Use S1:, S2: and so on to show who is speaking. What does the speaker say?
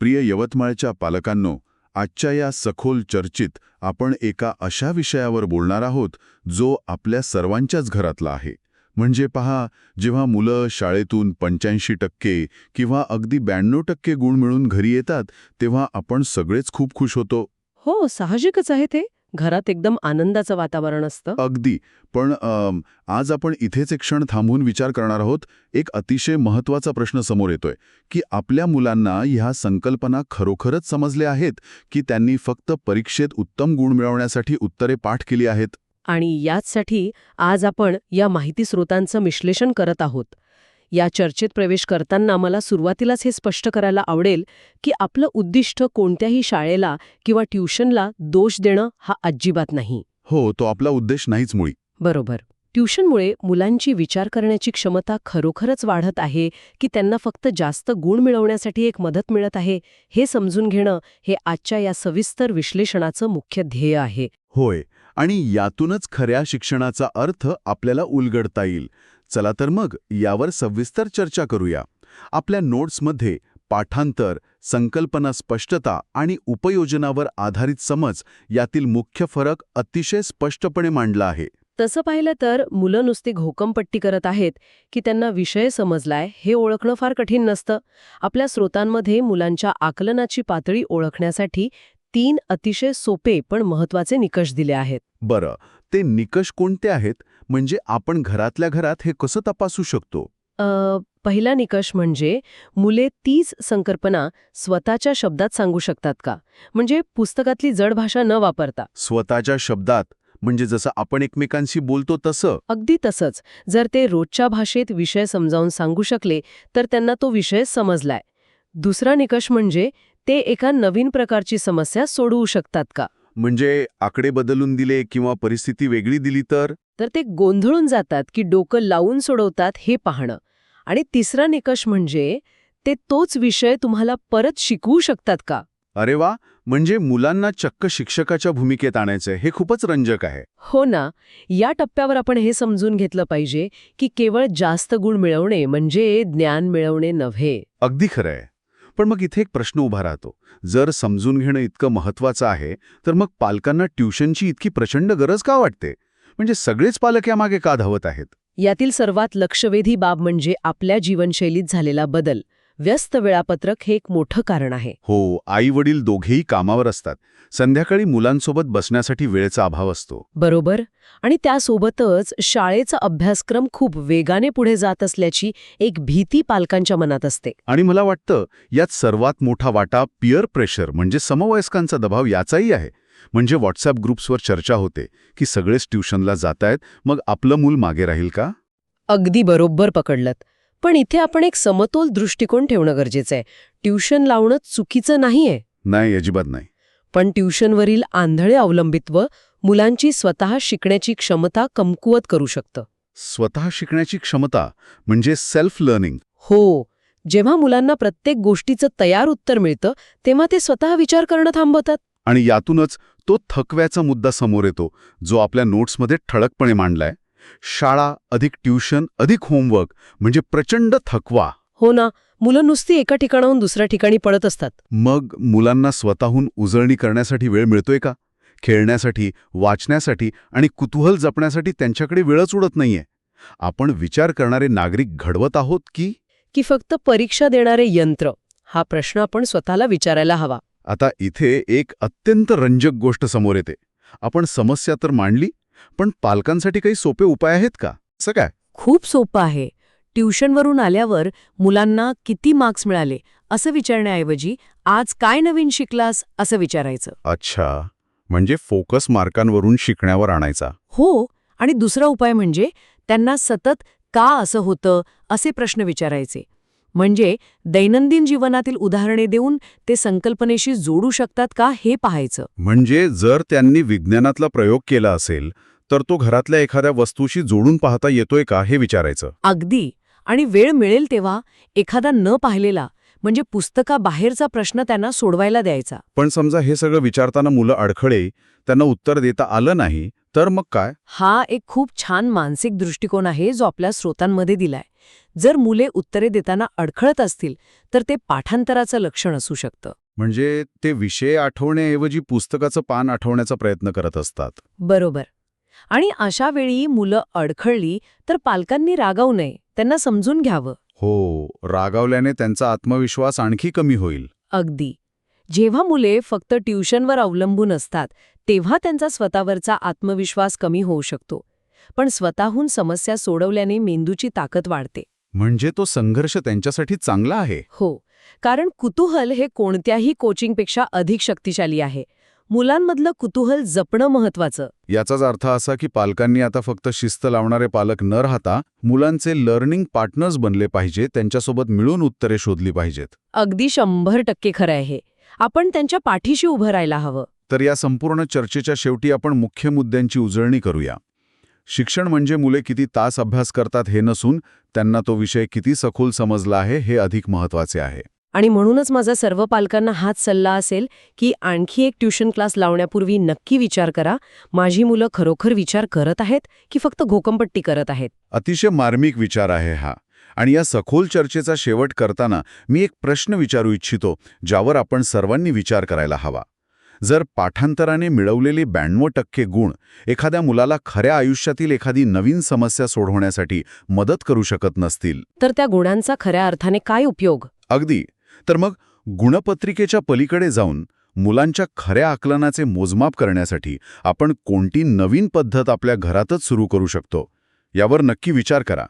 S1: प्रिय यवतमाळच्या पालकांनो, आजच्या या सखोल चर्चेत आपण एका अशा विषयावर बोलणार आहोत जो आपल्या सर्वांच्याच घरातला आहे. म्हणजे पहा, जेव्हा मुलं शाळेतून 85% किंवा अगदी 92% गुण मिळून घरी येतात, तेव्हा आपण सगळेच खूप खुश होतो.
S2: हो, साहजिकच आहे ते. घरात एकदम आनंदाचं वातावरण असतं.
S1: अगदी. पण आज आपण इथेच एक क्षण थांबून विचार करणार आहोत. एक अतिशय महत्त्वाचा प्रश्न समोर येतोय की आपल्या मुलांना ह्या संकल्पना खरोखरच समजल्या आहेत की त्यांनी फक्त परीक्षेत उत्तम गुण मिळवण्यासाठी उत्तरे पाठ केली आहेत.
S2: आणि याचसाठी आज आपण या माहिती स्रोतांचं विश्लेषण करत आहोत. या चर्चेत प्रवेश करताना मला सुरुवातीलाच हे स्पष्ट करायला आवडेल की आपलं उद्दिष्ट कोणत्याही शाळेला किंवा ट्युशनला दोष देणं हा अजिबात नाही.
S1: हो, तो आपला उद्देश नाहीच मुळी.
S2: बरोबर. ट्युशनमुळे मुलांची विचार करण्याची क्षमता खरोखरच वाढत आहे की त्यांना फक्त जास्त गुण मिळवण्यासाठी एक मदत मिळत आहे, हे समजून घेणं हे आजच्या या सविस्तर विश्लेषणाचं मुख्य ध्येय आहे.
S1: होय, आणि यातूनच खऱ्या शिक्षणाचा अर्थ आपल्याला उलगडता येईल. चला तर मग यावर सविस्तर चर्चा करूया. आपल्या नोट्समध्ये पाठांतर, संकल्पना स्पष्टता आणि उपयोजनावर आधारित समज यातील मुख्य फरक अतिशय स्पष्टपणे मांडला आहे.
S2: तसं पाहिलं तर मुलं नुसती घोकमपट्टी करत आहेत की त्यांना विषय समजलाय हे ओळखणं फार कठीण नसतं. आपल्या स्रोतांमध्ये मुलांच्या आकलनाची पातळी ओळखण्यासाठी 3 अतिशय सोपे पण महत्त्वाचे निकष दिले आहेत.
S1: बरं, ते निकष कोणते आहेत? म्हणजे आपण घरातल्या घरात हे कसं तपासू शकतो?
S2: पहिला निकष म्हणजे मुले तीच संकल्पना स्वतःच्या शब्दात सांगू शकतात का, म्हणजे पुस्तकातली जड भाषा न वापरता.
S1: स्वतःच्या शब्दात म्हणजे जसं आपण एकमेकांशी बोलतो तसं?
S2: अगदी तसंच. जर ते रोजच्या भाषेत विषय समजावून सांगू शकले तर त्यांना तो विषय समजलाय. दुसरा निकष म्हणजे ते एका नवीन प्रकारची समस्या सोडवू शकतात का.
S1: म्हणजे आकडे बदलून दिले किंवा परिस्थिती वेगळी दिली तर
S2: ते गोंधळून जातात की डोकं लावून सोडवतात हे पाहणं. आणि तिसरा निकष म्हणजे ते तोच विषय तुम्हाला परत शिकवू शकतात का.
S1: अरे वा, म्हणजे मुलांना चक्क शिक्षकाच्या भूमिकेत आणायचंय. हे खूपच रंजक आहे.
S2: हो ना. या टप्प्यावर आपण हे समजून घेतलं पाहिजे की केवळ जास्त गुण मिळवणे म्हणजे ज्ञान मिळवणे नव्हे.
S1: अगदी खरं आहे. पण मग इथे एक प्रश्न उभा राहतो. जर समजून घेणं इतकं महत्त्वाचं आहे तर मग पालकांना ट्युशनची इतकी प्रचंड गरज का वाटते? म्हणजे सगळेच पालक यामागे का धावत आहेत?
S2: यातील सर्वात लक्षवेधी बाब म्हणजे आपल्या जीवनशैलीत झालेला बदल. व्यस्त वेळापत्रक हे एक मोठं कारण आहे.
S1: हो, आई वडील दोघेही कामावर असतात. संध्याकाळी मुलांसोबत बसण्यासाठी वेळेचा अभाव असतो.
S2: बरोबर. आणि त्यासोबतच शाळेचा अभ्यासक्रम खूप वेगाने पुढे जात असल्याची एक भीती पालकांच्या मनात असते.
S1: आणि मला वाटतं यात सर्वात मोठा वाटा पियर प्रेशर म्हणजे समवयस्कांचा दबाव याचाही आहे. म्हणजे व्हॉट्सअप ग्रुप्सवर चर्चा होते की सगळेच ट्युशनला जातायत, मग आपलं मूल मागे राहील का?
S2: अगदी बरोबर पकडलत. पण इथे आपण एक समतोल दृष्टिकोन ठेवणं गरजेचं आहे. ट्युशन लावणं चुकीचं नाहीये.
S1: नाही, अजिबात नाही.
S2: पण ट्युशनवरील आंधळे अवलंबित्व मुलांची स्वतः शिकण्याची क्षमता कमकुवत करू शकतं.
S1: स्वतः शिकण्याची क्षमता म्हणजे सेल्फ लर्निंग.
S2: हो. जेव्हा मुलांना प्रत्येक गोष्टीचं तयार उत्तर मिळतं तेव्हा ते स्वतः विचार करणं थांबवतात.
S1: आणि यातूनच तो थकव्याचा मुद्दा समोर येतो जो आपल्या नोट्समध्ये ठळकपणे मांडलाय. शाळा अधिक ट्युशन अधिक होमवर्क म्हणजे प्रचंड थकवा.
S2: हो ना. मुलं नुसती एका ठिकाणाहून दुसऱ्या ठिकाणी पळत असतात.
S1: मग मुलांना स्वतःहून उजळणी करण्यासाठी वेळ मिळतोय का? खेळण्यासाठी, वाचण्यासाठी आणि कुतूहल जपण्यासाठी त्यांच्याकडे वेळच उडत नाहीये. आपण विचार करणारे नागरिक घडवत आहोत की
S2: फक्त परीक्षा देणारे यंत्र? हा प्रश्न आपण स्वतःला विचारायला हवा.
S1: आता इथे एक अत्यंत रंजक गोष्ट समोर येते. आपण समस्या तर मांडली, पण पालकांसाठी काही सोपे उपाय आहेत का? असं काय?
S2: खूप सोपं आहे. ट्युशनवरून आल्यावर मुलांना किती मार्क्स मिळाले असं विचारण्याऐवजी आज काय नवीन शिकलास असं विचारायचं.
S1: अच्छा, म्हणजे फोकस मार्कांवरून शिकण्यावर आणायचा.
S2: हो. आणि दुसरा उपाय म्हणजे त्यांना सतत का असं होतं असे प्रश्न विचारायचे. म्हणजे दैनंदिन जीवनातील उदाहरणे देऊन ते संकल्पनेशी जोडू शकतात का हे पाहायचं.
S1: म्हणजे जर त्यांनी विज्ञानातला प्रयोग केला असेल तर तो घरातल्या एखाद्या वस्तूशी जोडून पाहता येतोय का हे विचारायचं.
S2: अगदी. आणि वेळ मिळेल तेव्हा एखादा न पाहिलेला म्हणजे पुस्तकाबाहेरचा प्रश्न त्यांना सोडवायला द्यायचा.
S1: पण समजा हे सगळं विचारताना मुलं अडखळे, त्यांना उत्तर देता आलं नाही, तर मग काय?
S2: हा एक खूप छान मानसिक दृष्टिकोन आहे जो आपल्या स्रोतांमध्ये दिलाय. जर मुले उत्तरे देताना अडखळत असतील तर ते पाठांतराचं लक्षण असू शकतं.
S1: म्हणजे ते विषय आठवण्याऐवजी पुस्तकाचं पान आठवण्याचा प्रयत्न करत असतात.
S2: बरोबर. आणि अशा वेळी मुलं अडखळली तर पालकांनी रागावू नये, त्यांना समजून घ्यावं.
S1: हो, रागावल्याने त्यांचा आत्मविश्वास आणखी कमी होईल.
S2: अगदी. जेव्हा मुले फक्त ट्युशनवर अवलंबून असतात तेव्हा त्यांचा स्वतःवरचा आत्मविश्वास कमी होऊ शकतो. पण स्वतःहून समस्या सोडवल्याने मेंदूची ताकद वाढते.
S1: म्हणजे तो संघर्ष त्यांच्यासाठी चांगला आहे.
S2: हो, कारण कुतूहल हे कोणत्याही कोचिंगपेक्षा अधिक शक्तिशाली आहे. मुलांमधलं कुतूहल जपणं महत्वाचं.
S1: याचाच अर्थ असा की पालकांनी आता फक्त शिस्त लावणारे पालक न राहता मुलांचे लर्निंग पार्टनर्स बनले पाहिजे, त्यांच्यासोबत मिळून उत्तरे शोधली पाहिजेत.
S2: अगदी 100% खरं आहे हे. आपण त्यांच्या पाठीशी उभं राहायला हवं.
S1: तर या संपूर्ण चर्चेच्या शेवटी आपण मुख्य मुद्द्यांची उजळणी करूया. शिक्षण म्हणजे मुले किती तास अभ्यास करतात हे नसून त्यांना तो विषय किती सखोल समजला आहे हे अधिक महत्त्वाचे आहे.
S2: आणि म्हणूनच माझा सर्व पालकांना हाच सल्ला असेल की आणखी एक ट्युशन क्लास लावण्यापूर्वी नक्की विचार करा, माझी मुलं खरोखर विचार करत आहेत की फक्त घोकंपट्टी करत आहेत.
S1: अतिशय मार्मिक विचार आहे हा. आणि या सखोल चर्चेचा शेवट करताना मी एक प्रश्न विचारू इच्छितो, ज्यावर आपण सर्वांनी विचार करायला हवा. जर पाठांतराने मिळवलेले 92% गुण एखाद्या मुलाला खऱ्या आयुष्यातील एखादी नवीन समस्या सोडवण्यासाठी मदत करू शकत नसतील,
S2: तर त्या गुणांचा खऱ्या अर्थाने काय उपयोग?
S1: अगदी, तर मग गुणपत्रिकेच्या पलीकडे जाऊन मुलांच्या खऱ्या आकलनाचे मोजमाप करण्यासाठी आपण कोणती नवीन पद्धत आपल्या घरातच सुरू करू शकतो, यावर नक्की विचार करा.